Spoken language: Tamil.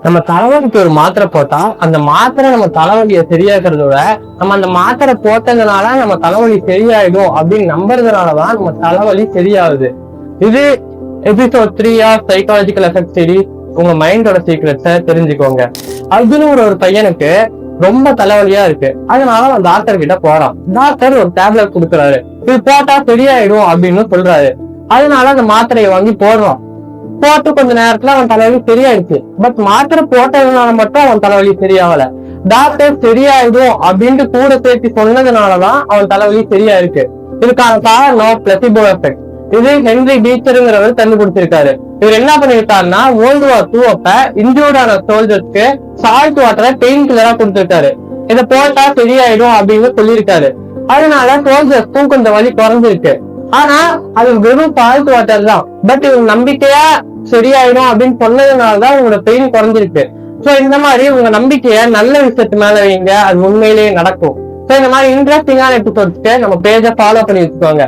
நம்ம தலைவலிக்கு ஒரு மாத்திரை போட்டா அந்த மாத்திரை நம்ம தலைவலியை சரியாக்குறத விட நம்ம அந்த மாத்திரை போட்டதுனால நம்ம தலைவலி சரியாயிடும் அப்படின்னு நம்புறதுனாலதான் நம்ம தலைவலி சரியாகுது. இது episode 3 of psychological effect series. உங்க மைண்டோட சீக்ரெட்ஸை தெரிஞ்சுக்கோங்க. அதுன்னு ஒரு பையனுக்கு ரொம்ப தலைவலியா இருக்கு. அதனால அவன் டாக்டர் கிட்ட போறான். டாக்டர் ஒரு டேப்லெட் கொடுக்குறாரு. இது போட்டா சரியாயிடும் அப்படின்னு சொல்றாரு. அதனால அந்த மாத்திரையை வாங்கி போடுறான். போட்டு கொஞ்ச நேரத்துல அவன் தலைவலி சரியாயிடுச்சு. பட் மாத்திரை போட்டதுனால மட்டும் அவன் தலைவலி சரியாகல. டாக்டர் சரியாயிடும் அப்படின்ட்டு கூட சேர்த்து சொன்னதுனாலதான் அவன் தலைவலி சரியா இருக்கு. இதுக்கான காரணம் பிளசிபோ எஃபெக்ட். இது ஹென்ரி பீச்சருங்கிறவர் கண்டுபிடிச்சிருக்காரு. இவர் என்ன பண்ணிருக்காருன்னா World War II அப்ப இன்ஜூர்டான சோல்ஜர்ஸ்க்கு சால்ட் வாட்டரை பெயின் கில்லரா கொடுத்திருக்காரு. இதை போட்டா சரியாயிடும் அப்படின்னு சொல்லியிருக்காரு. அதனால சோல்ஜர்ஸ்க்கும் கொஞ்சம் வலி குறைஞ்சிருக்கு. ஆனா அது வெறும் சால்ட் வாட்டர் தான். பட் இவங்க நம்பிக்கையா சரியாயிடும் அப்படின்னு சொன்னதுனாலதான் உங்களோட பெயின் குறைஞ்சிருக்கு. சோ இந்த மாதிரி உங்க நம்பிக்கைய நல்ல விஷயத்து மேல வைங்க, அது உண்மையிலேயே நடக்கும். சோ இந்த மாதிரி இன்ட்ரெஸ்டிங்கான எபிசோட்ஸ்க்கு நம்ம பேஜை ஃபாலோ பண்ணி வச்சுக்கோங்க.